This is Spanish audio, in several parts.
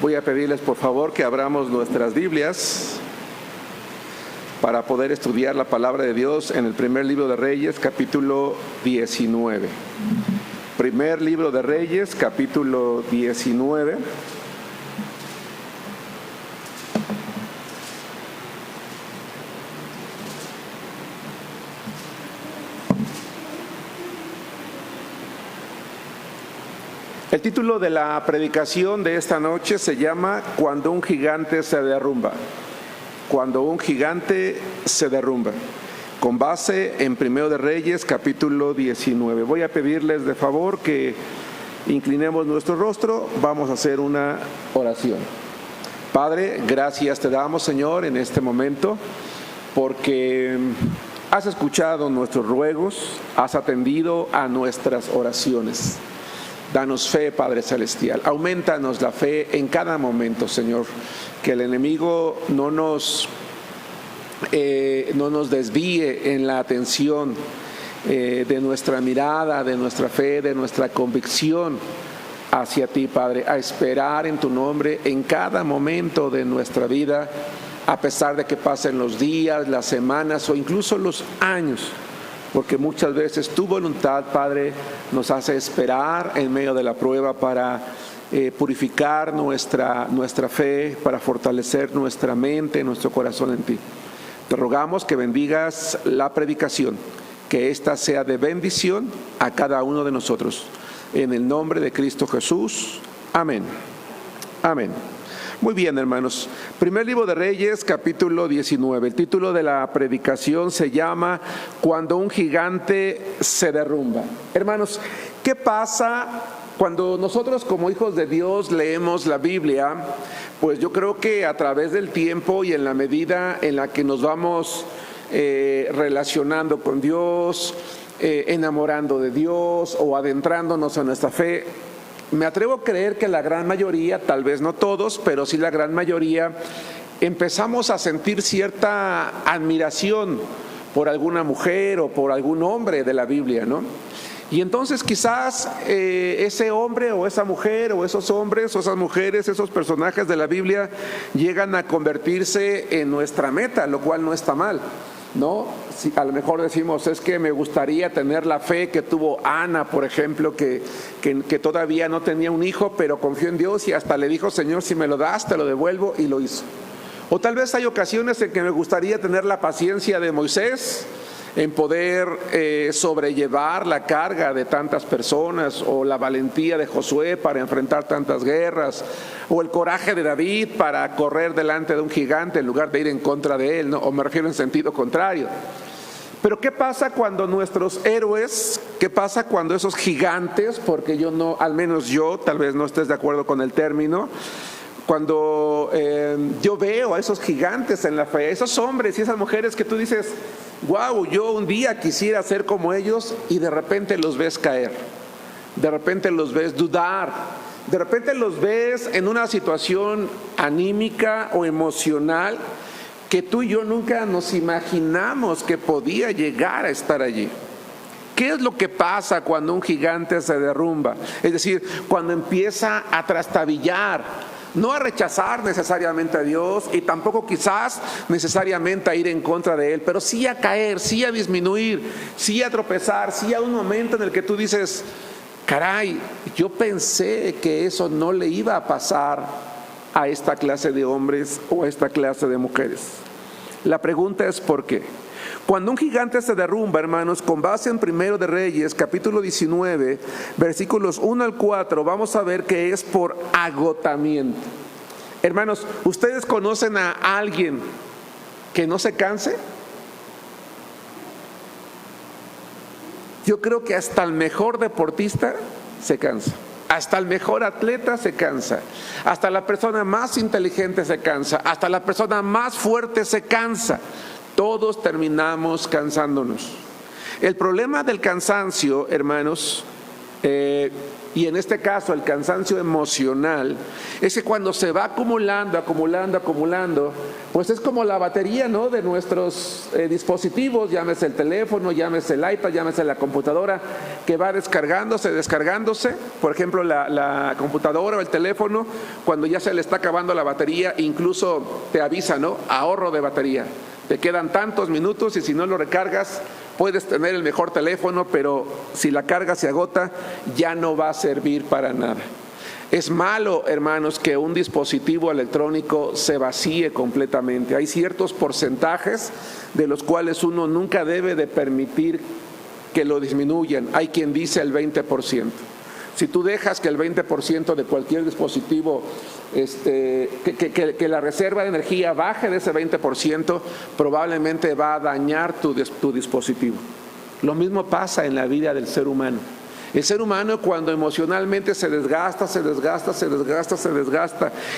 Voy a pedirles por favor que abramos nuestras Biblias para poder estudiar la palabra de Dios en el primer libro de Reyes, capítulo 19. Primer libro de Reyes, capítulo 19. El título de la predicación de esta noche se llama Cuando un gigante se derrumba. Cuando un gigante se derrumba. Con base en Primero de Reyes, capítulo 19. Voy a pedirles de favor que inclinemos nuestro rostro. Vamos a hacer una oración. Padre, gracias te damos, Señor, en este momento, porque has escuchado nuestros ruegos, has atendido a nuestras oraciones. Danos fe, Padre Celestial. Aumentanos la fe en cada momento, Señor. Que el enemigo no nos desvíe en la atención de nuestra mirada, de nuestra fe, de nuestra convicción hacia ti, Padre. A esperar en tu nombre en cada momento de nuestra vida, a pesar de que pasen los días, las semanas o incluso los años. Porque muchas veces tu voluntad, Padre, nos hace esperar en medio de la prueba para purificar nuestra fe, para fortalecer nuestra mente, nuestro corazón en ti. Te rogamos que bendigas la predicación, que ésta sea de bendición a cada uno de nosotros. En el nombre de Cristo Jesús. Amén. Amén. Muy bien, hermanos. Primer libro de Reyes, capítulo 19. El título de la predicación se llama Cuando un gigante se derrumba. Hermanos, ¿qué pasa cuando nosotros como hijos de Dios leemos la Biblia? Pues yo creo que a través del tiempo y en la medida en la que nos vamos relacionando con Dios, enamorando de Dios o adentrándonos en nuestra fe, me atrevo a creer que la gran mayoría, tal vez no todos, pero sí la gran mayoría, empezamos a sentir cierta admiración por alguna mujer o por algún hombre de la Biblia, ¿no? Y entonces quizás ese hombre o esa mujer o esos hombres o esas mujeres, esos personajes de la Biblia llegan a convertirse en nuestra meta, lo cual no está mal, ¿no? Si a lo mejor decimos, es que me gustaría tener la fe que tuvo Ana, por ejemplo, que todavía no tenía un hijo, pero confió en Dios y hasta le dijo, Señor, si me lo das, te lo devuelvo, y lo hizo. O tal vez hay ocasiones en que me gustaría tener la paciencia de Moisés, en poder sobrellevar la carga de tantas personas, o la valentía de Josué para enfrentar tantas guerras, o el coraje de David para correr delante de un gigante en lugar de ir en contra de él, ¿no? O me refiero en sentido contrario. Pero ¿qué pasa cuando nuestros héroes, qué pasa cuando esos gigantes, porque yo no, al menos yo, tal vez no estés de acuerdo con el término, cuando yo veo a esos gigantes en la fe, esos hombres y esas mujeres que tú dices, wow, yo un día quisiera ser como ellos, y de repente los ves caer, de repente los ves dudar, de repente los ves en una situación anímica o emocional que tú y yo nunca nos imaginamos que podía llegar a estar allí. ¿Qué es lo que pasa cuando un gigante se derrumba? Es decir, cuando empieza a trastabillar, no a rechazar necesariamente a Dios y tampoco quizás necesariamente a ir en contra de Él, pero sí a caer, sí a disminuir, sí a tropezar, sí a un momento en el que tú dices, caray, yo pensé que eso no le iba a pasar a esta clase de hombres o a esta clase de mujeres. La pregunta es ¿por qué? Cuando un gigante se derrumba, hermanos, con base en Primero de Reyes, capítulo 19, versículos 1 al 4, vamos a ver que es por agotamiento. Hermanos, ¿ustedes conocen a alguien que no se canse? Yo creo que hasta el mejor deportista se cansa. Hasta el mejor atleta se cansa, hasta la persona más inteligente se cansa, hasta la persona más fuerte se cansa. Todos terminamos cansándonos. El problema del cansancio, hermanos, y en este caso el cansancio emocional, es que cuando se va acumulando, pues es como la batería, ¿no?, de nuestros dispositivos, llámese el teléfono, llámese el iPad, llámese la computadora, que va descargándose. Por ejemplo, la computadora o el teléfono, cuando ya se le está acabando la batería, incluso te avisa, ¿no?, ahorro de batería. Te quedan tantos minutos y si no lo recargas, puedes tener el mejor teléfono, pero si la carga se agota, ya no va a servir para nada. Es malo, hermanos, que un dispositivo electrónico se vacíe completamente. Hay ciertos porcentajes de los cuales uno nunca debe de permitir que lo disminuyan. Hay quien dice el 20%. Si tú dejas que el 20% de cualquier dispositivo, que la reserva de energía baje de ese 20%, probablemente va a dañar tu dispositivo. Lo mismo pasa en la vida del ser humano. El ser humano, cuando emocionalmente se desgasta,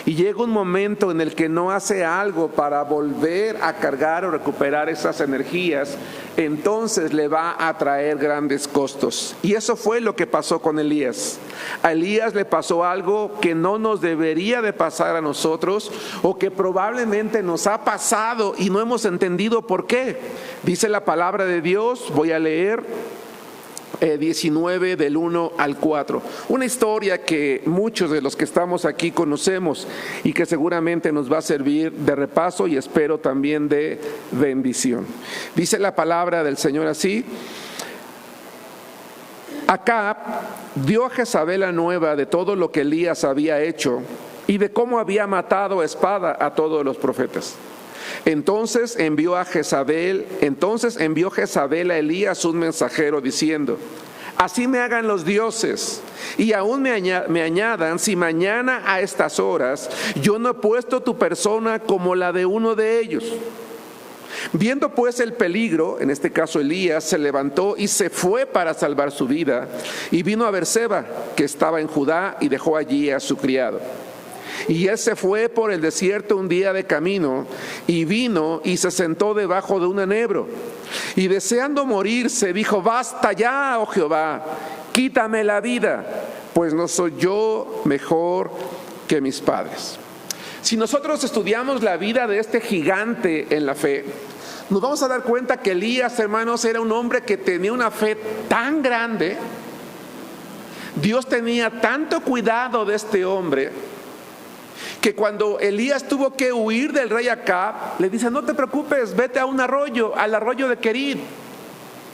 y llega un momento en el que no hace algo para volver a cargar o recuperar esas energías, entonces le va a traer grandes costos. Y eso fue lo que pasó con Elías. A Elías le pasó algo que no nos debería de pasar a nosotros, o que probablemente nos ha pasado y no hemos entendido por qué. Dice la palabra de Dios, voy a leer 19 del 1 al 4. Una historia que muchos de los que estamos aquí conocemos y que seguramente nos va a servir de repaso y espero también de bendición. Dice la palabra del Señor así: Acab dio a Jezabel la nueva de todo lo que Elías había hecho y de cómo había matado a espada a todos los profetas. Entonces envió Jezabel a Elías un mensajero diciendo: así me hagan los dioses y aún me añadan, si mañana a estas horas yo no he puesto tu persona como la de uno de ellos. Viendo pues el peligro, en este caso Elías se levantó y se fue para salvar su vida, y vino a Berseba, que estaba en Judá, y dejó allí a su criado. Y él se fue por el desierto un día de camino, y vino y se sentó debajo de un enebro. Y deseando morirse, dijo: basta ya, oh Jehová, quítame la vida, pues no soy yo mejor que mis padres. Si nosotros estudiamos la vida de este gigante en la fe, nos vamos a dar cuenta que Elías, hermanos, era un hombre que tenía una fe tan grande. Dios tenía tanto cuidado de este hombre, que cuando Elías tuvo que huir del rey Acab, le dice: no te preocupes, vete a un arroyo, al arroyo de Querid,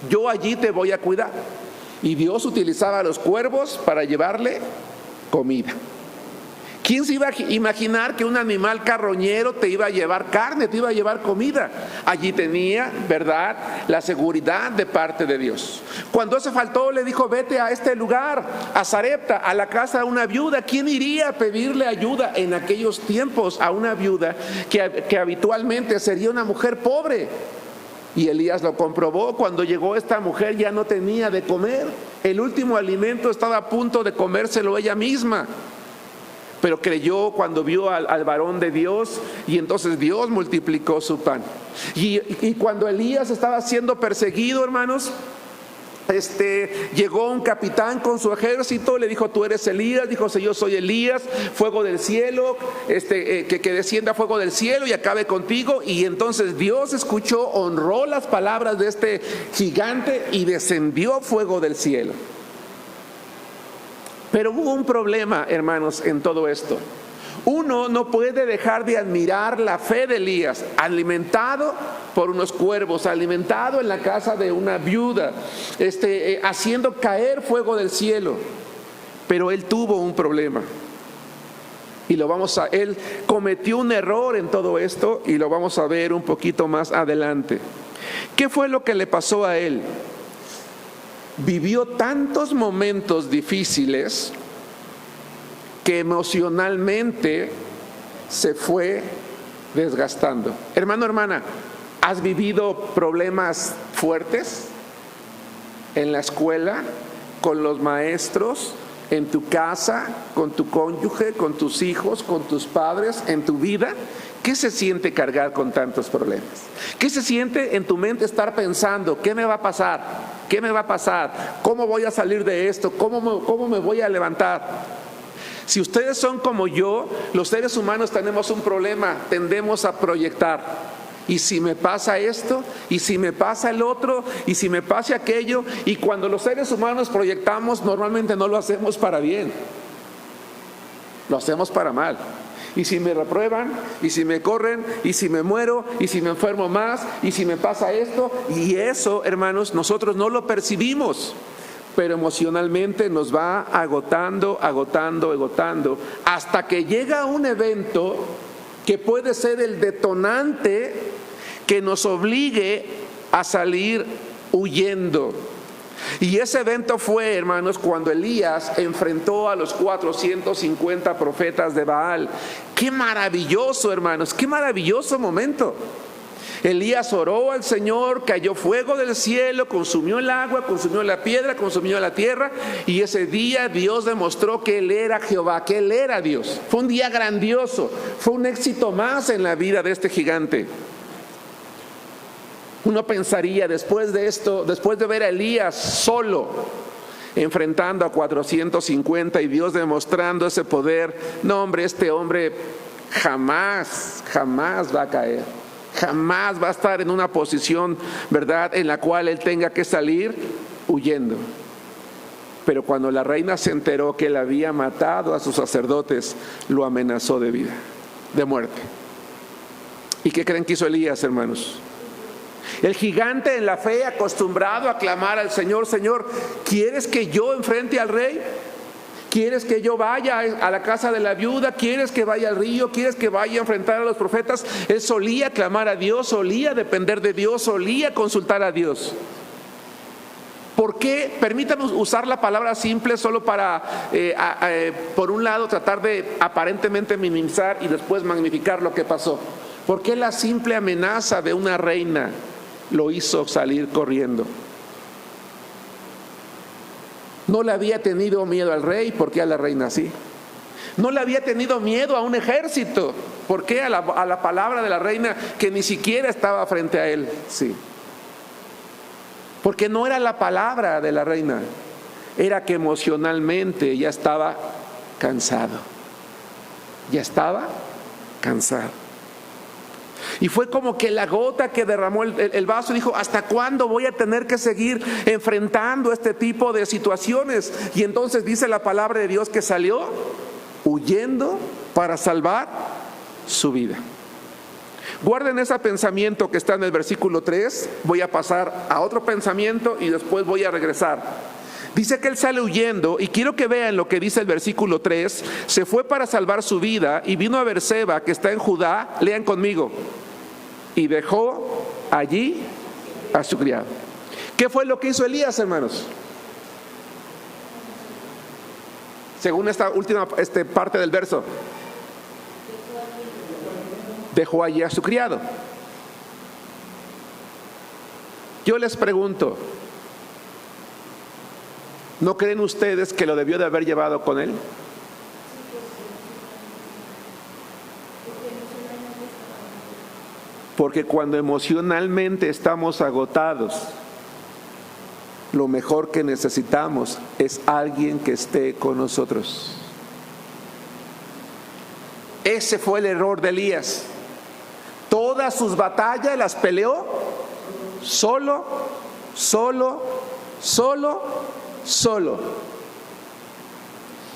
yo allí te voy a cuidar. Y Dios utilizaba a los cuervos para llevarle comida. ¿Quién se iba a imaginar que un animal carroñero te iba a llevar carne, te iba a llevar comida? Allí tenía, ¿verdad?, la seguridad de parte de Dios. Cuando eso faltó, le dijo: vete a este lugar, a Sarepta, a la casa de una viuda. ¿Quién iría a pedirle ayuda en aquellos tiempos a una viuda que habitualmente sería una mujer pobre? Y Elías lo comprobó. Cuando llegó esta mujer ya no tenía de comer. El último alimento estaba a punto de comérselo ella misma. Pero creyó cuando vio al varón de Dios, y entonces Dios multiplicó su pan. Y cuando Elías estaba siendo perseguido, hermanos, llegó un capitán con su ejército, le dijo: tú eres Elías. Dijo: sí, yo soy Elías. Fuego del cielo, que descienda fuego del cielo y acabe contigo. Y entonces Dios escuchó, honró las palabras de este gigante y descendió fuego del cielo. Pero hubo un problema, hermanos, en todo esto. Uno no puede dejar de admirar la fe de Elías, alimentado por unos cuervos, alimentado en la casa de una viuda, haciendo caer fuego del cielo. Pero él tuvo un problema. Y él cometió un error en todo esto, y lo vamos a ver un poquito más adelante. ¿Qué fue lo que le pasó a él? Vivió tantos momentos difíciles que emocionalmente se fue desgastando. Hermano, hermana, ¿has vivido problemas fuertes en la escuela, con los maestros, en tu casa, con tu cónyuge, con tus hijos, con tus padres, en tu vida? ¿Qué se siente cargar con tantos problemas? ¿Qué se siente en tu mente estar pensando: ¿qué me va a pasar? ¿Qué me va a pasar? ¿Cómo voy a salir de esto? ¿Cómo me voy a levantar? Si ustedes son como yo, los seres humanos tenemos un problema, tendemos a proyectar. ¿Y si me pasa esto? ¿Y si me pasa el otro? ¿Y si me pasa aquello? Y cuando los seres humanos proyectamos, normalmente no lo hacemos para bien, lo hacemos para mal. ¿Y si me reprueban? ¿Y si me corren? ¿Y si me muero? ¿Y si me enfermo más? ¿Y si me pasa esto? Y eso, hermanos, nosotros no lo percibimos, pero emocionalmente nos va agotando, hasta que llega un evento que puede ser el detonante que nos obligue a salir huyendo. Y ese evento fue, hermanos, cuando Elías enfrentó a los 450 profetas de Baal. Qué maravilloso, hermanos, qué maravilloso momento. Elías oró al Señor, cayó fuego del cielo, consumió el agua, consumió la piedra, consumió la tierra, y ese día Dios demostró que Él era Jehová, que Él era Dios. Fue un día grandioso, fue un éxito más en la vida de este gigante. Uno pensaría, después de esto, después de ver a Elías solo enfrentando a 450 y Dios demostrando ese poder, no, hombre, este hombre jamás va a caer. Jamás va a estar en una posición, ¿verdad?, en la cual él tenga que salir huyendo. Pero cuando la reina se enteró que él había matado a sus sacerdotes, lo amenazó de vida, de muerte. ¿Y qué creen que hizo Elías, hermanos? El gigante en la fe, acostumbrado a clamar al Señor: Señor, ¿quieres que yo enfrente al rey? ¿Quieres que yo vaya a la casa de la viuda? ¿Quieres que vaya al río? ¿Quieres que vaya a enfrentar a los profetas? Él solía clamar a Dios, solía depender de Dios, solía consultar a Dios. ¿Por qué? Permítanos usar la palabra simple solo para, por un lado, tratar de aparentemente minimizar y después magnificar lo que pasó. ¿Por qué la simple amenaza de una reina lo hizo salir corriendo? No le había tenido miedo al rey, ¿por qué a la reina sí? No le había tenido miedo a un ejército, ¿por qué a la palabra de la reina que ni siquiera estaba frente a él? Sí. Porque no era la palabra de la reina, era que emocionalmente ya estaba cansado. Ya estaba cansado. Y fue como que la gota que derramó el vaso, dijo: ¿hasta cuándo voy a tener que seguir enfrentando este tipo de situaciones? Y entonces dice la palabra de Dios que salió huyendo para salvar su vida. Guarden ese pensamiento que está en el versículo 3. Voy a pasar a otro pensamiento y después voy a regresar. Dice que él sale huyendo, y quiero que vean lo que dice el versículo 3. Se fue para salvar su vida y vino a Berseba, que está en Judá. Lean conmigo. Y dejó allí a su criado. ¿Qué fue lo que hizo Elías, hermanos? Según esta última parte del verso, dejó allí a su criado. Yo les pregunto, ¿no creen ustedes que lo debió de haber llevado con él? Porque cuando emocionalmente estamos agotados, lo mejor que necesitamos es alguien que esté con nosotros. Ese fue el error de Elías. Todas sus batallas las peleó solo.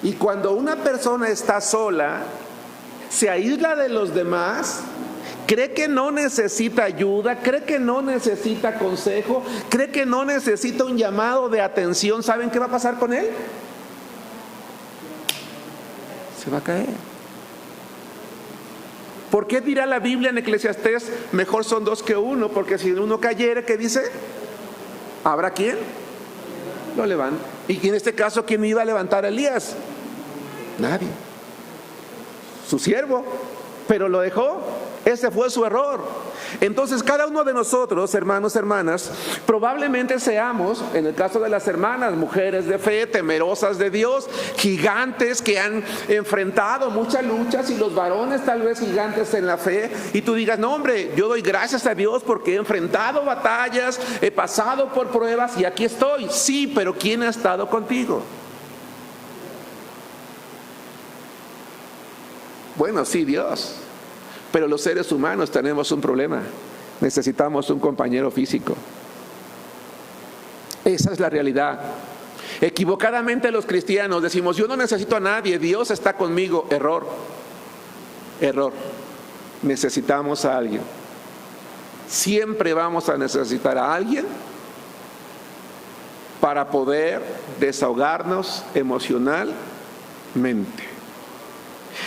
Y cuando una persona está sola, se aísla de los demás, cree que no necesita ayuda, cree que no necesita consejo, cree que no necesita un llamado de atención. ¿Saben qué va a pasar con él? Se va a caer. ¿Por qué dirá la Biblia en Eclesiastés: mejor son dos que uno? Porque si uno cayere, ¿qué dice? ¿Habrá quién lo levanta? Y en este caso, ¿quién iba a levantar a Elías? Nadie. Su siervo. Pero lo dejó Ese fue su error. Entonces cada uno de nosotros, hermanos, hermanas, probablemente seamos, en el caso de las hermanas, mujeres de fe, temerosas de Dios, gigantes que han enfrentado muchas luchas, y los varones tal vez gigantes en la fe, y tú digas, no hombre, yo doy gracias a Dios porque he enfrentado batallas, he pasado por pruebas y aquí estoy. Sí, pero ¿quién ha estado contigo? Bueno, sí, Dios. Pero los seres humanos tenemos un problema. Necesitamos un compañero físico. Esa es la realidad. Equivocadamente los cristianos decimos, yo no necesito a nadie, Dios está conmigo. Error. Error. Necesitamos a alguien. Siempre vamos a necesitar a alguien para poder desahogarnos emocionalmente.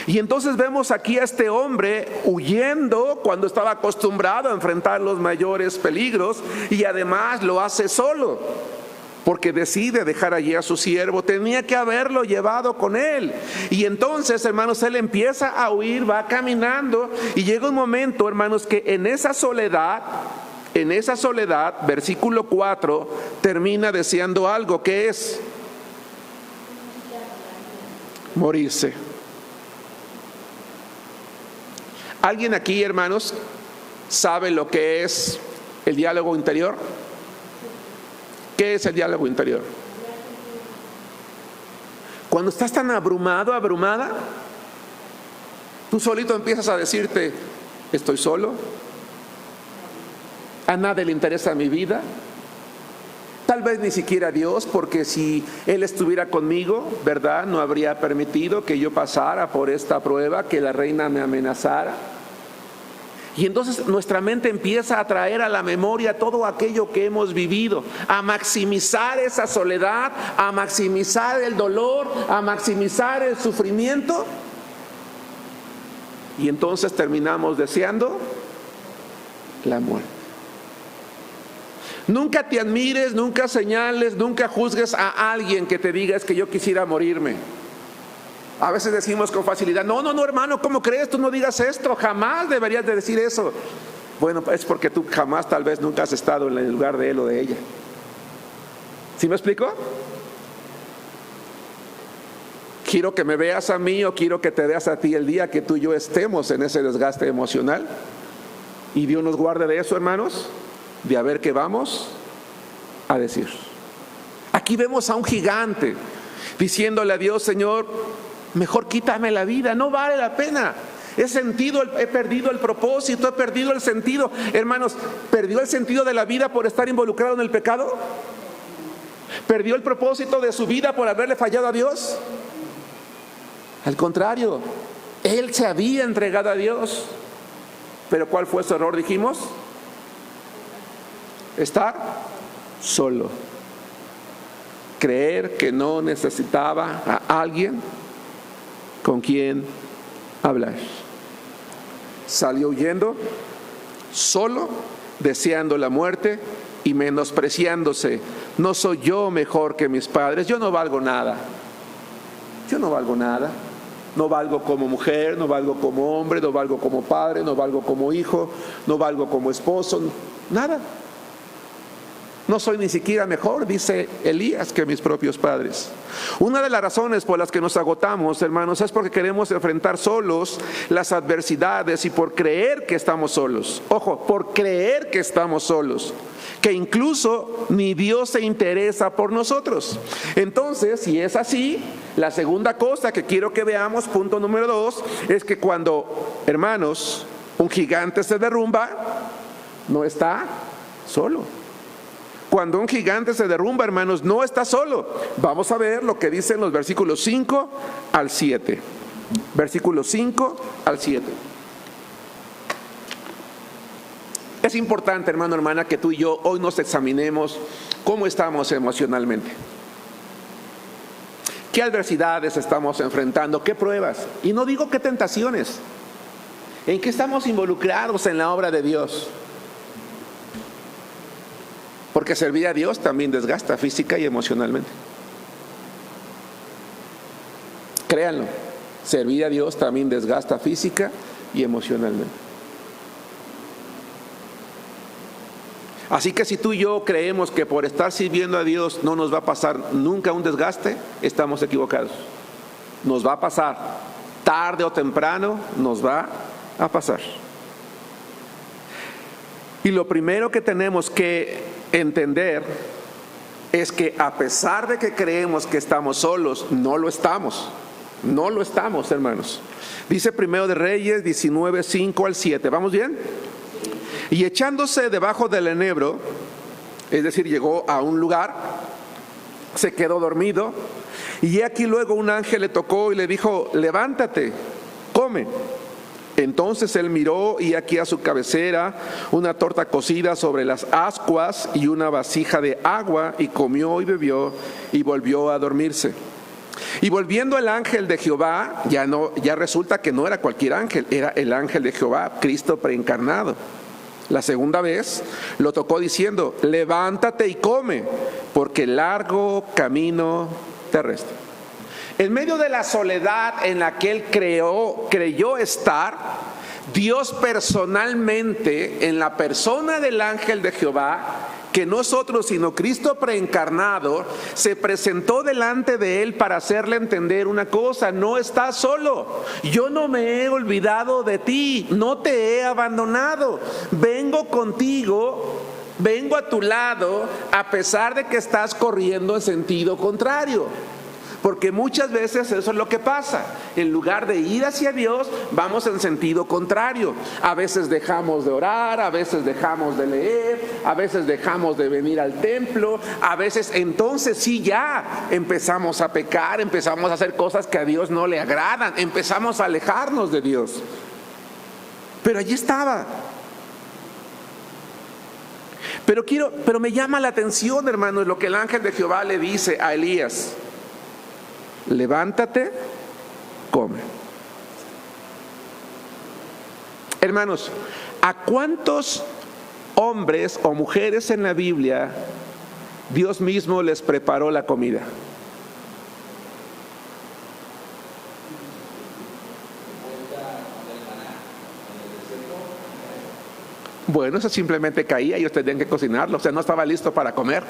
Y entonces vemos aquí a este hombre huyendo cuando estaba acostumbrado a enfrentar los mayores peligros, y además lo hace solo, porque decide dejar allí a su siervo. Tenía que haberlo llevado con él. Y entonces, hermanos, él empieza a huir, va caminando, y llega un momento, hermanos, que en esa soledad, versículo 4, termina deseando algo, que es morirse. ¿Alguien aquí, hermanos, sabe lo que es el diálogo interior? ¿Qué es el diálogo interior? Cuando estás tan abrumado, abrumada, tú solito empiezas a decirte, estoy solo, a nadie le interesa mi vida, tal vez ni siquiera a Dios, porque si Él estuviera conmigo, ¿verdad?, no habría permitido que yo pasara por esta prueba, que la reina me amenazara. Y entonces nuestra mente empieza a traer a la memoria todo aquello que hemos vivido, a maximizar esa soledad, a maximizar el dolor, a maximizar el sufrimiento. Y entonces terminamos deseando la muerte. Nunca te admires, nunca señales, nunca juzgues a alguien que te diga, es que yo quisiera morirme. A veces decimos con facilidad, no, hermano, ¿cómo crees? Tú no digas esto, jamás deberías de decir eso. Bueno, es porque tú jamás, tal vez nunca has estado en el lugar de él o de ella. ¿Sí me explico? Quiero que me veas a mí, o quiero que te veas a ti el día que tú y yo estemos en ese desgaste emocional. Y Dios nos guarde de eso, hermanos, de a ver qué vamos a decir. Aquí vemos a un gigante diciéndole a Dios, Señor, mejor quítame la vida, no vale la pena. He perdido el propósito, he perdido el sentido. Hermanos, ¿perdió el sentido de la vida por estar involucrado en el pecado? ¿Perdió el propósito de su vida por haberle fallado a Dios? Al contrario, él se había entregado a Dios. Pero ¿cuál fue su error? Dijimos, estar solo. Creer que no necesitaba a alguien con quien hablar. Salió huyendo, solo, deseando la muerte y menospreciándose. No soy yo mejor que mis padres, yo no valgo nada. Yo no valgo nada. No valgo como mujer, no valgo como hombre, no valgo como padre, no valgo como hijo, no valgo como esposo, nada. No soy ni siquiera mejor, dice Elías, que mis propios padres. Una de las razones por las que nos agotamos, hermanos, es porque queremos enfrentar solos las adversidades y por creer que estamos solos. Ojo, por creer que estamos solos, que incluso ni Dios se interesa por nosotros. Entonces, si es así, la segunda cosa que quiero que veamos, punto número 2, es que cuando, hermanos, un gigante se derrumba, no está solo. Cuando un gigante se derrumba, hermanos, no está solo. Vamos a ver lo que dicen los versículos 5 al 7. Versículos 5 al 7. Es importante, hermano, hermana, que tú y yo hoy nos examinemos cómo estamos emocionalmente. ¿Qué adversidades estamos enfrentando? ¿Qué pruebas? Y no digo qué tentaciones. ¿En qué estamos involucrados en la obra de Dios? Porque servir a Dios también desgasta física y emocionalmente. Créanlo, servir a Dios también desgasta física y emocionalmente. Así que si tú y yo creemos que por estar sirviendo a Dios no nos va a pasar nunca un desgaste, estamos equivocados. Nos va a pasar, tarde o temprano nos va a pasar. Y lo primero que tenemos que entender es que a pesar de que creemos que estamos solos, no lo estamos. No lo estamos, hermanos. Dice Primero de Reyes 19, 5 al 7. ¿Vamos bien? Y echándose debajo del enebro, es decir, llegó a un lugar, se quedó dormido, y aquí luego un ángel le tocó y le dijo: levántate, come. Entonces él miró, y aquí a su cabecera una torta cocida sobre las ascuas y una vasija de agua, y comió y bebió y volvió a dormirse. Y volviendo el ángel de Jehová, ya resulta que no era cualquier ángel, era el ángel de Jehová, Cristo preencarnado. La segunda vez lo tocó diciendo: levántate y come, porque largo camino te resta. En medio de la soledad en la que él creyó estar, Dios personalmente, en la persona del ángel de Jehová, que no es otro sino Cristo preencarnado, se presentó delante de él para hacerle entender una cosa: no estás solo, yo no me he olvidado de ti, no te he abandonado, vengo contigo, vengo a tu lado, a pesar de que estás corriendo en sentido contrario. Porque muchas veces eso es lo que pasa. En lugar de ir hacia Dios, vamos en sentido contrario. A veces dejamos de orar, a veces dejamos de leer, a veces dejamos de venir al templo, a veces entonces sí ya empezamos a pecar, empezamos a hacer cosas que a Dios no le agradan, empezamos a alejarnos de Dios. Pero allí estaba. Pero me llama la atención, hermanos, lo que el ángel de Jehová le dice a Elías: levántate, come. Hermanos, ¿a cuántos hombres o mujeres en la Biblia Dios mismo les preparó la comida? Bueno, eso simplemente caía y ellos tenían que cocinarlo, o sea, no estaba listo para comer.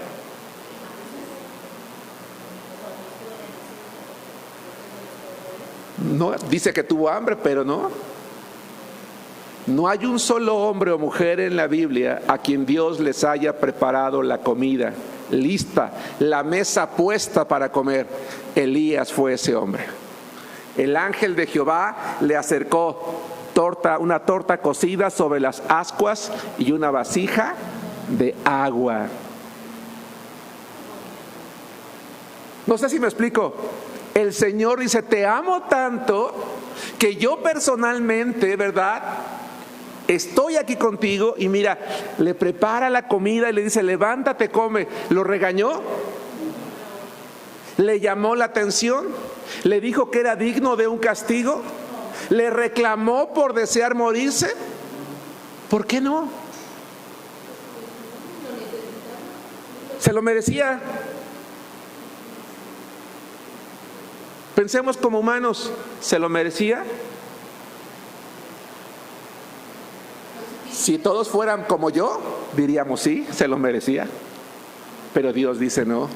No, dice que tuvo hambre, pero no hay un solo hombre o mujer en la Biblia a quien Dios les haya preparado la comida lista, la mesa puesta para comer. Elías fue ese hombre. El ángel de Jehová le acercó una torta cocida sobre las ascuas y una vasija de agua. No sé si me explico. El Señor dice: te amo tanto que yo personalmente, ¿verdad?, estoy aquí contigo. Y mira, le prepara la comida y le dice: levántate, come. ¿Lo regañó? ¿Le llamó la atención? ¿Le dijo que era digno de un castigo? ¿Le reclamó por desear morirse? ¿Por qué no? ¿Se lo merecía? Pensemos como humanos, ¿se lo merecía? Si todos fueran como yo, diríamos sí, se lo merecía. Pero Dios dice no.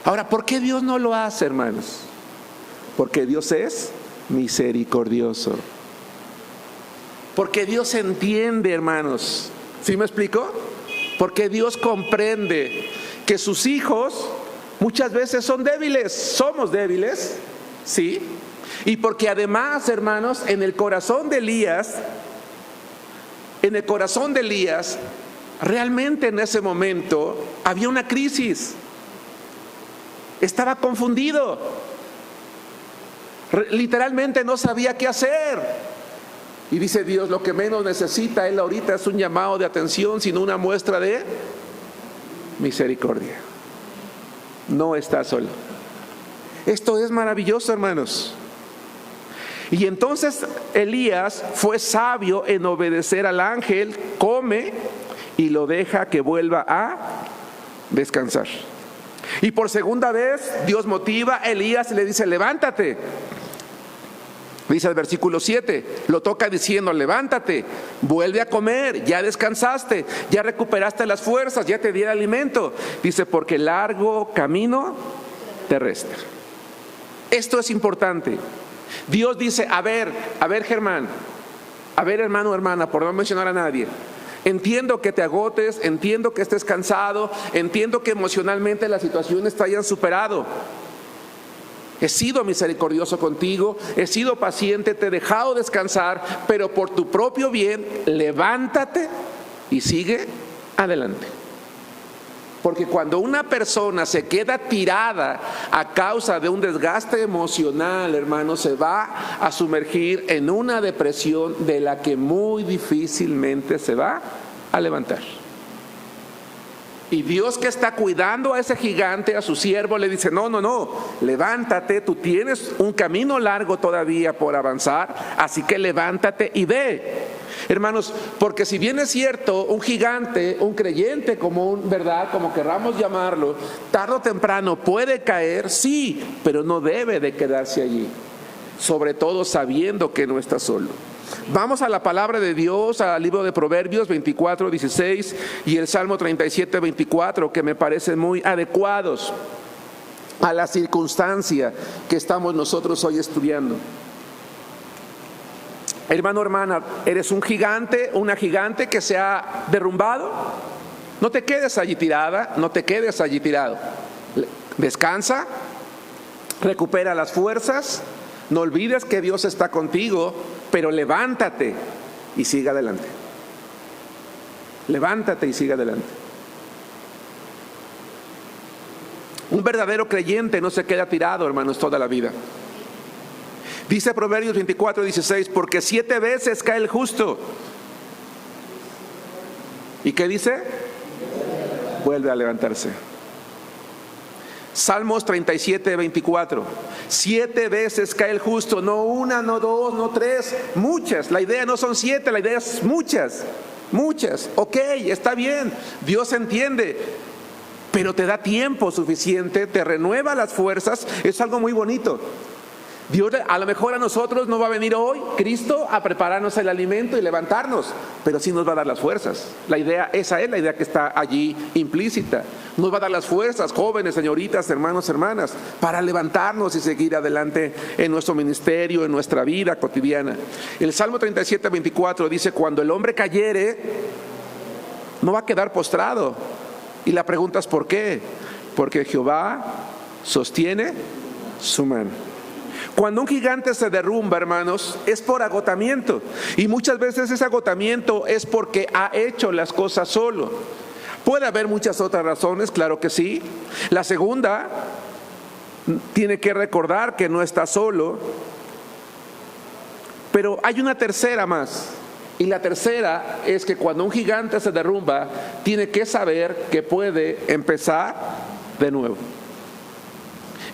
Ahora, ¿por qué Dios no lo hace, hermanos? Porque Dios es misericordioso. Porque Dios entiende, hermanos. ¿Sí me explico? Porque Dios comprende que sus hijos muchas veces son débiles. Somos débiles, ¿sí? Y porque además, hermanos, en el corazón de Elías, realmente en ese momento había una crisis. Estaba confundido. Literalmente no sabía qué hacer. Y dice Dios: lo que menos necesita él ahorita es un llamado de atención, sino una muestra de misericordia. No está solo. Esto es maravilloso, hermanos. Y entonces Elías fue sabio en obedecer al ángel, come y lo deja que vuelva a descansar. Y por segunda vez Dios motiva a Elías y le dice: levántate. Dice el versículo 7, lo toca diciendo: levántate, vuelve a comer, ya descansaste, ya recuperaste las fuerzas, ya te di el alimento. Dice: porque largo camino te resta. Esto es importante. Dios dice: a ver Germán, a ver hermano o hermana, por no mencionar a nadie, entiendo que te agotes, entiendo que estés cansado, entiendo que emocionalmente las situaciones te hayan superado. He sido misericordioso contigo, he sido paciente, te he dejado descansar, pero por tu propio bien, levántate y sigue adelante. Porque cuando una persona se queda tirada a causa de un desgaste emocional, hermano, se va a sumergir en una depresión de la que muy difícilmente se va a levantar. Y Dios, que está cuidando a ese gigante, a su siervo, le dice: no, levántate, tú tienes un camino largo todavía por avanzar, así que levántate y ve. Hermanos, porque si bien es cierto, un gigante, un creyente ¿verdad? Como querramos llamarlo, tarde o temprano puede caer, sí, pero no debe de quedarse allí, sobre todo sabiendo que no está solo. Vamos a la palabra de Dios, al libro de Proverbios 24:16 y el Salmo 37:24, que me parecen muy adecuados a la circunstancia que estamos nosotros hoy estudiando. Hermano, hermana, ¿eres un gigante, una gigante que se ha derrumbado? No te quedes allí tirada, no te quedes allí tirado. Descansa, recupera las fuerzas, no olvides que Dios está contigo, pero levántate y sigue adelante. Levántate y sigue adelante. Un verdadero creyente no se queda tirado, hermanos, toda la vida. Dice Proverbios 24:16, porque 7 veces cae el justo. ¿Y qué dice? Vuelve a levantarse. Salmos 37:24, 7 veces cae el justo, no una, no dos, no tres, muchas. La idea no son 7, la idea es muchas. Ok, está bien, Dios entiende, pero te da tiempo suficiente, te renueva las fuerzas, es algo muy bonito. Dios, a lo mejor a nosotros no va a venir hoy Cristo a prepararnos el alimento y levantarnos, pero sí nos va a dar las fuerzas. La idea, esa es la idea que está allí implícita. Nos va a dar las fuerzas, jóvenes, señoritas, hermanos, hermanas, para levantarnos y seguir adelante en nuestro ministerio, en nuestra vida cotidiana. El Salmo 37:24 dice: cuando el hombre cayere, no va a quedar postrado. Y la pregunta es ¿por qué? Porque Jehová sostiene su mano. Cuando un gigante se derrumba, hermanos, es por agotamiento. Y muchas veces ese agotamiento es porque ha hecho las cosas solo. Puede haber muchas otras razones, claro que sí. La segunda, tiene que recordar que no está solo. Pero hay una tercera más. Y la tercera es que cuando un gigante se derrumba, tiene que saber que puede empezar de nuevo.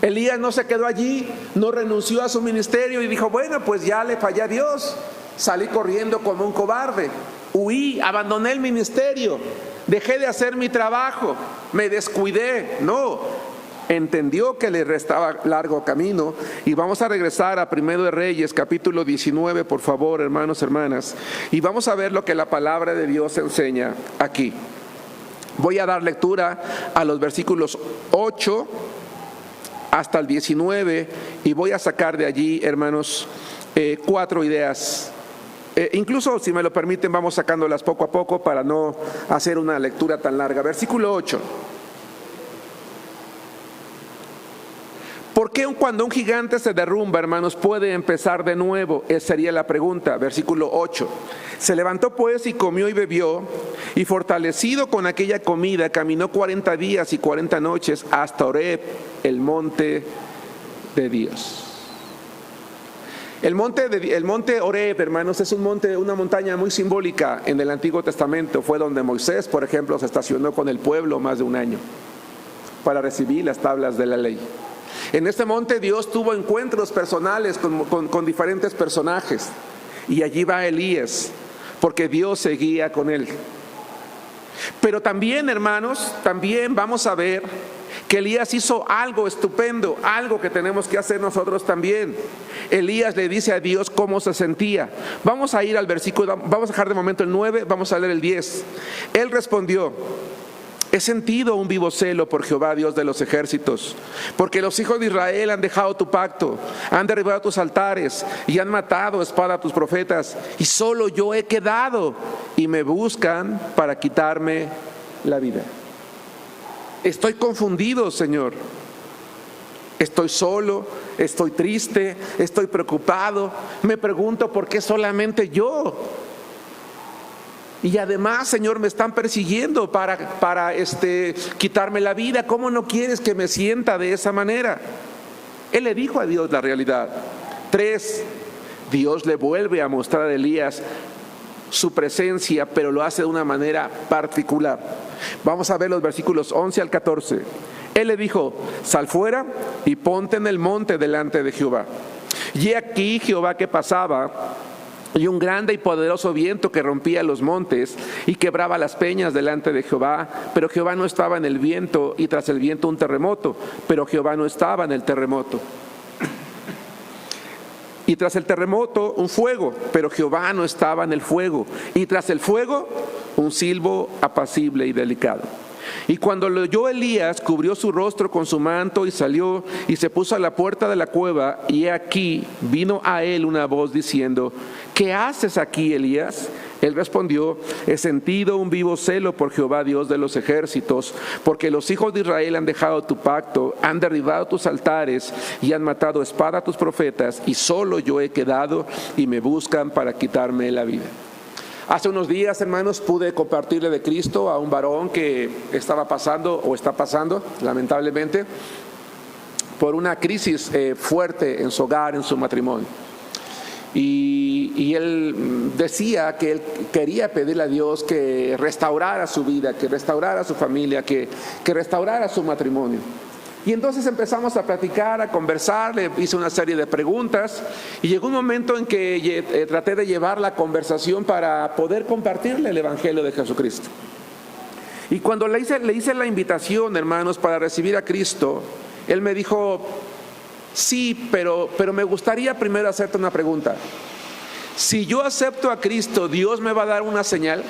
Elías no se quedó allí, no renunció a su ministerio y dijo: bueno, pues ya le fallé a Dios, salí corriendo como un cobarde, huí, abandoné el ministerio, dejé de hacer mi trabajo, me descuidé. No, entendió que le restaba largo camino. Y vamos a regresar a 1 de Reyes, capítulo 19, por favor, hermanos, hermanas, y vamos a ver lo que la palabra de Dios enseña aquí. Voy a dar lectura a los versículos 8 hasta el 19 y voy a sacar de allí, hermanos, 4 ideas. Incluso, si me lo permiten, vamos sacándolas poco a poco para no hacer una lectura tan larga. Versículo 8. ¿Por qué cuando un gigante se derrumba, hermanos, puede empezar de nuevo? Esa sería la pregunta. Versículo 8. Se levantó pues y comió y bebió, y fortalecido con aquella comida, caminó 40 días y 40 noches hasta Horeb, el monte de Dios. El monte Horeb, hermanos, es una montaña muy simbólica en el Antiguo Testamento. Fue donde Moisés, por ejemplo, se estacionó con el pueblo más de un año para recibir las tablas de la ley. En este monte Dios tuvo encuentros personales con diferentes personajes, y allí va Elías, porque Dios seguía con él. Pero también, hermanos, también vamos a ver que Elías hizo algo estupendo, algo que tenemos que hacer nosotros también. Elías le dice a Dios cómo se sentía. Vamos a ir al versículo, vamos a dejar de momento el 9, vamos a leer el 10. Él respondió: he sentido un vivo celo por Jehová, Dios de los ejércitos, porque los hijos de Israel han dejado tu pacto, han derribado tus altares y han matado a espada a tus profetas, y solo yo he quedado y me buscan para quitarme la vida. Estoy confundido, Señor. Estoy solo, estoy triste, estoy preocupado. Me pregunto por qué solamente yo. Y además, Señor, me están persiguiendo para quitarme la vida. ¿Cómo no quieres que me sienta de esa manera? Él le dijo a Dios la realidad. 3. Dios le vuelve a mostrar a Elías su presencia, pero lo hace de una manera particular. Vamos a ver los versículos 11 al 14. Él le dijo: sal fuera y ponte en el monte delante de Jehová. Y he aquí Jehová que pasaba, y un grande y poderoso viento que rompía los montes y quebraba las peñas delante de Jehová. Pero Jehová no estaba en el viento, y tras el viento un terremoto, pero Jehová no estaba en el terremoto. Y tras el terremoto un fuego, pero Jehová no estaba en el fuego. Y tras el fuego un silbo apacible y delicado. Y cuando lo oyó Elías, cubrió su rostro con su manto y salió y se puso a la puerta de la cueva. Y aquí vino a él una voz diciendo: ¿qué haces aquí, Elías? Él respondió: he sentido un vivo celo por Jehová, Dios de los ejércitos, porque los hijos de Israel han dejado tu pacto, han derribado tus altares y han matado a espada a tus profetas, y solo yo he quedado y me buscan para quitarme la vida. Hace unos días, hermanos, pude compartirle de Cristo a un varón que estaba pasando o está pasando, lamentablemente, por una crisis fuerte en su hogar, en su matrimonio. Y él decía que él quería pedirle a Dios que restaurara su vida, que restaurara su familia, que restaurara su matrimonio. Y entonces empezamos a platicar, a conversar, le hice una serie de preguntas y llegó un momento en que traté de llevar la conversación para poder compartirle el Evangelio de Jesucristo. Y cuando le hice la invitación, hermanos, para recibir a Cristo, él me dijo: sí, pero me gustaría primero hacerte una pregunta. Si yo acepto a Cristo, ¿Dios me va a dar una señal?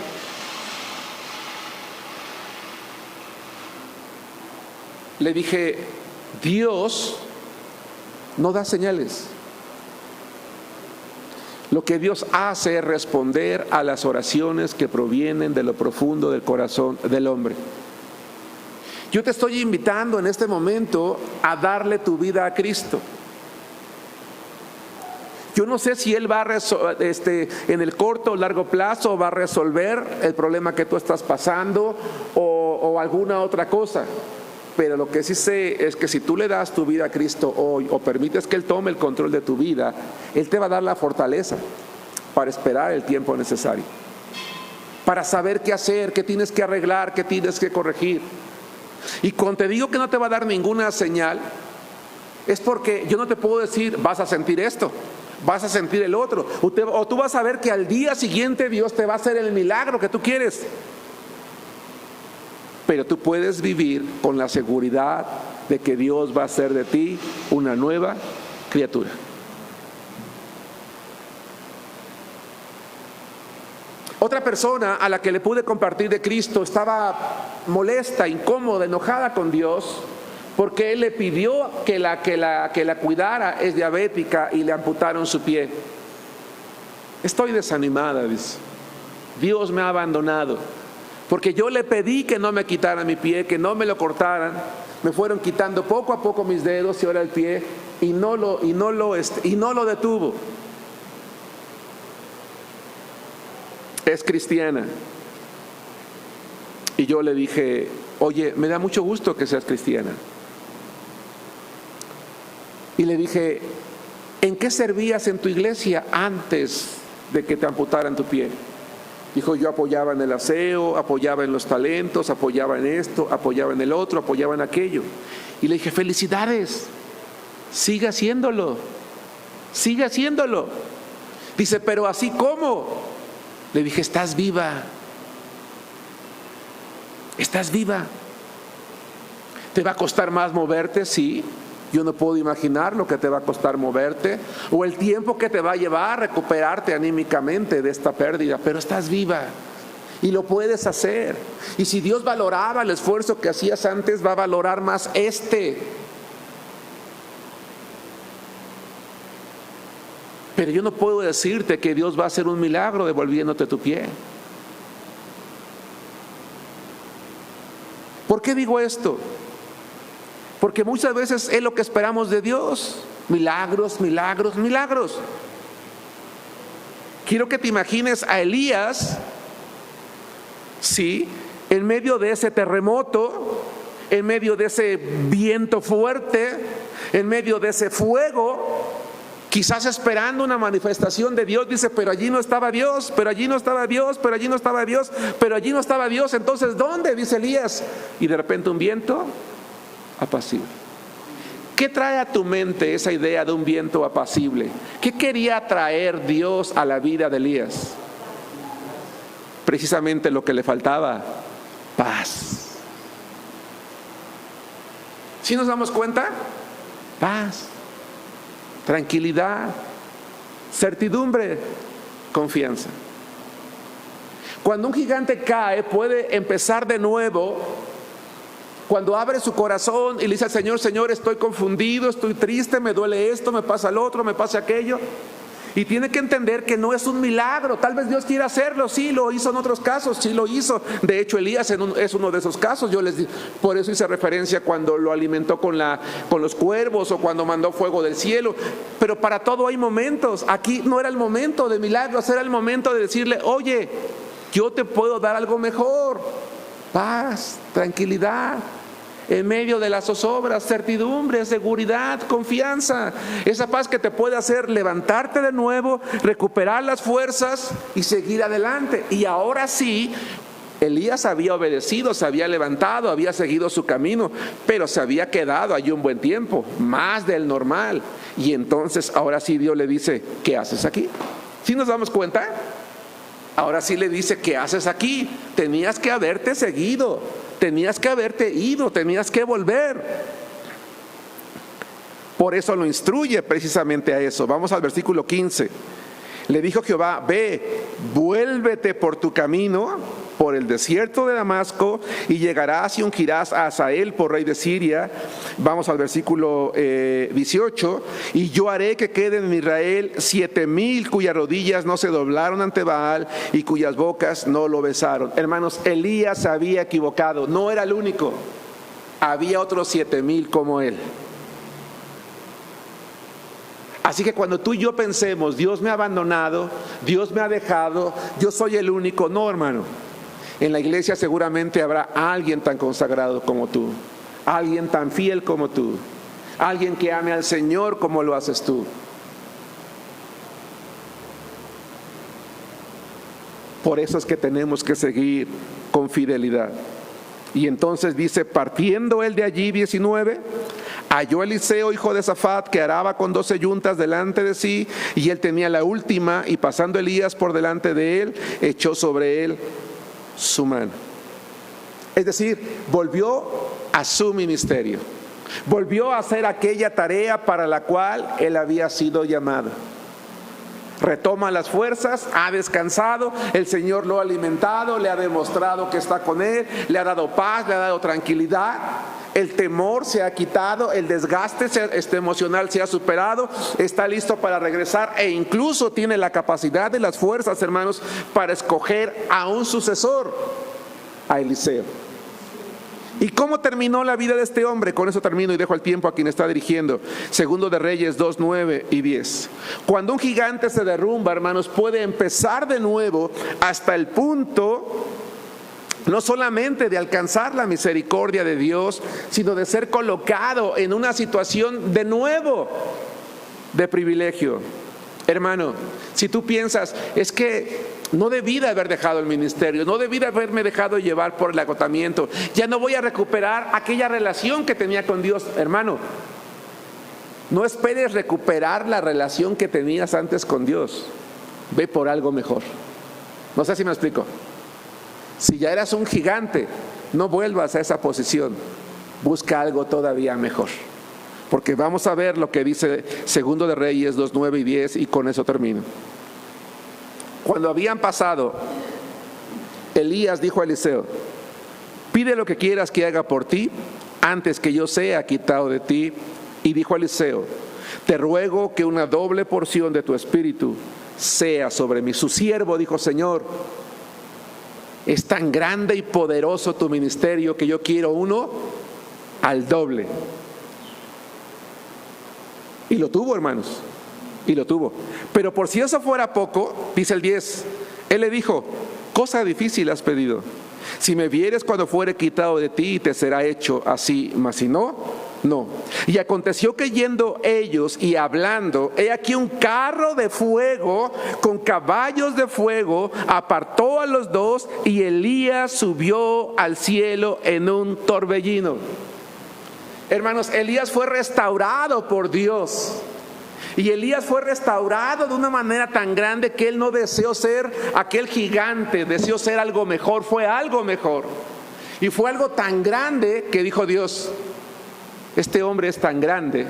Le dije: Dios no da señales. Lo que Dios hace es responder a las oraciones que provienen de lo profundo del corazón del hombre. Yo te estoy invitando en este momento a darle tu vida a Cristo. Yo no sé si Él va a en el corto o largo plazo va a resolver el problema que tú estás pasando o alguna otra cosa. Pero lo que sí sé es que si tú le das tu vida a Cristo hoy o permites que Él tome el control de tu vida, Él te va a dar la fortaleza para esperar el tiempo necesario, para saber qué hacer, qué tienes que arreglar, qué tienes que corregir. Y cuando te digo que no te va a dar ninguna señal, es porque yo no te puedo decir: vas a sentir esto, vas a sentir el otro, o tú vas a ver que al día siguiente Dios te va a hacer el milagro que tú quieres. Pero tú puedes vivir con la seguridad de que Dios va a hacer de ti una nueva criatura. Otra persona a la que le pude compartir de Cristo estaba molesta, incómoda, enojada con Dios porque Él le pidió que la cuidara, es diabética, y le amputaron su pie. Estoy desanimada, dice. Dios me ha abandonado. Porque yo le pedí que no me quitaran mi pie, que no me lo cortaran. Me fueron quitando poco a poco mis dedos y ahora el pie, y no lo detuvo. Es cristiana. Y yo le dije: oye, me da mucho gusto que seas cristiana. Y le dije: ¿en qué servías en tu iglesia antes de que te amputaran tu pie? Dijo: yo apoyaba en el aseo, apoyaba en los talentos, apoyaba en esto, apoyaba en el otro, apoyaba en aquello. Y le dije: felicidades, siga haciéndolo, siga haciéndolo. Dice: pero ¿así cómo? Le dije: estás viva, estás viva. ¿Te va a costar más moverte? Sí. Yo no puedo imaginar lo que te va a costar moverte o el tiempo que te va a llevar a recuperarte anímicamente de esta pérdida, pero estás viva y lo puedes hacer. Y si Dios valoraba el esfuerzo que hacías antes, va a valorar más Pero yo no puedo decirte que Dios va a hacer un milagro devolviéndote tu pie. ¿Por qué digo esto? Porque muchas veces es lo que esperamos de Dios. Milagros, milagros, milagros. Quiero que te imagines a Elías, sí, en medio de ese terremoto, en medio de ese viento fuerte, en medio de ese fuego, quizás esperando una manifestación de Dios. Dice, pero allí no estaba Dios, pero allí no estaba Dios, pero allí no estaba Dios, pero allí no estaba Dios. Entonces, ¿dónde? Dice Elías. Y de repente un viento apacible. ¿Qué trae a tu mente esa idea de un viento apacible? ¿Qué quería traer Dios a la vida de Elías? Precisamente lo que le faltaba: paz. ¿Sí nos damos cuenta? Paz, tranquilidad, certidumbre, confianza. Cuando un gigante cae, puede empezar de nuevo. Cuando abre su corazón y le dice al Señor: Señor, estoy confundido, estoy triste, me duele esto, me pasa lo otro, me pasa aquello. Y tiene que entender que no es un milagro. Tal vez Dios quiera hacerlo, sí, lo hizo en otros casos, sí lo hizo. De hecho, Elías es uno de esos casos. Por eso hice referencia cuando lo alimentó con los cuervos o cuando mandó fuego del cielo. Pero para todo hay momentos. Aquí no era el momento de milagros, era el momento de decirle: oye, yo te puedo dar algo mejor. Paz, tranquilidad, en medio de las zozobras, certidumbre, seguridad, confianza. Esa paz que te puede hacer levantarte de nuevo, recuperar las fuerzas y seguir adelante. Y ahora sí, Elías había obedecido, se había levantado, había seguido su camino, pero se había quedado allí un buen tiempo, más del normal. Y entonces ahora sí Dios le dice: ¿qué haces aquí? ¿Sí nos damos cuenta? Ahora sí le dice: ¿qué haces aquí? Tenías que haberte seguido, tenías que haberte ido, tenías que volver. Por eso lo instruye precisamente a eso. Vamos al versículo 15. Le dijo Jehová: ve, vuélvete por tu camino, por el desierto de Damasco, y llegarás y ungirás a Hazael por rey de Siria. Vamos al versículo 18. Y yo haré que queden en Israel 7,000 cuyas rodillas no se doblaron ante Baal y cuyas bocas no lo besaron. Hermanos, Elías se había equivocado, no era el único. Había otros 7,000 como él. Así que cuando tú y yo pensemos: Dios me ha abandonado, Dios me ha dejado, yo soy el único. No, hermano. En la iglesia seguramente habrá alguien tan consagrado como tú, alguien tan fiel como tú, alguien que ame al Señor como lo haces tú. Por eso es que tenemos que seguir con fidelidad. Y entonces dice: partiendo él de allí, 19, halló Eliseo, hijo de Safat, que araba con 12 yuntas delante de sí, y él tenía la última, y pasando Elías por delante de él, echó sobre él su mano. Es decir, volvió a su ministerio, volvió a hacer aquella tarea para la cual él había sido llamado. Retoma las fuerzas, ha descansado, el Señor lo ha alimentado, le ha demostrado que está con él, le ha dado paz, le ha dado tranquilidad, el temor se ha quitado, el desgaste emocional se ha superado, está listo para regresar e incluso tiene la capacidad y las fuerzas, hermanos, para escoger a un sucesor, a Eliseo. ¿Y cómo terminó la vida de este hombre? Con eso termino y dejo el tiempo a quien está dirigiendo. Segundo de Reyes 2, 9 y 10. Cuando un gigante se derrumba, hermanos, puede empezar de nuevo hasta el punto no solamente de alcanzar la misericordia de Dios, sino de ser colocado en una situación de nuevo de privilegio. Hermano, si tú piensas: es que no debí de haber dejado el ministerio, no debí de haberme dejado llevar por el agotamiento, ya no voy a recuperar aquella relación que tenía con Dios. Hermano, no esperes recuperar la relación que tenías antes con Dios. Ve por algo mejor. No sé si me explico. Si ya eras un gigante, no vuelvas a esa posición. busca algo todavía mejor. Porque vamos a ver lo que dice Segundo de Reyes 2, 9 y 10, y con eso termino. Cuando habían pasado, Elías dijo a Eliseo: pide lo que quieras que haga por ti, antes que yo sea quitado de ti. Y dijo a Eliseo: te ruego que una doble porción de tu espíritu sea sobre mí. Su siervo dijo: Señor, es tan grande y poderoso tu ministerio que yo quiero uno al doble. Y lo tuvo, hermanos, y lo tuvo. Pero por si eso fuera poco, dice el 10, él le dijo: cosa difícil has pedido. Si me vieres cuando fuere quitado de ti, te será hecho así, mas si no, no. Y aconteció que yendo ellos y hablando, he aquí un carro de fuego con caballos de fuego apartó a los dos, y Elías subió al cielo en un torbellino. Hermanos, Elías fue restaurado por Dios. Y Elías fue restaurado de una manera tan grande que él no deseó ser aquel gigante, deseó ser algo mejor, fue algo mejor. Y fue algo tan grande que dijo Dios: este hombre es tan grande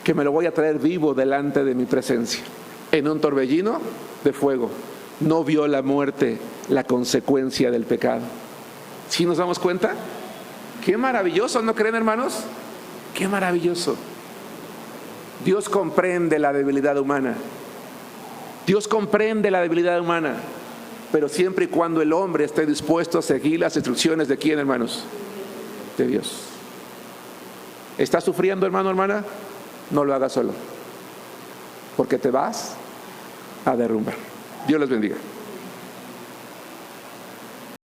que me lo voy a traer vivo delante de mi presencia, en un torbellino de fuego. No vio la muerte, la consecuencia del pecado. ¿Sí nos damos cuenta? Qué maravilloso, ¿no creen, hermanos? Qué maravilloso. Dios comprende la debilidad humana. Dios comprende la debilidad humana, pero siempre y cuando el hombre esté dispuesto a seguir las instrucciones de ¿quién, hermanos? De Dios. ¿Estás sufriendo, hermano, hermana? No lo hagas solo, porque te vas a derrumbar. Dios les bendiga.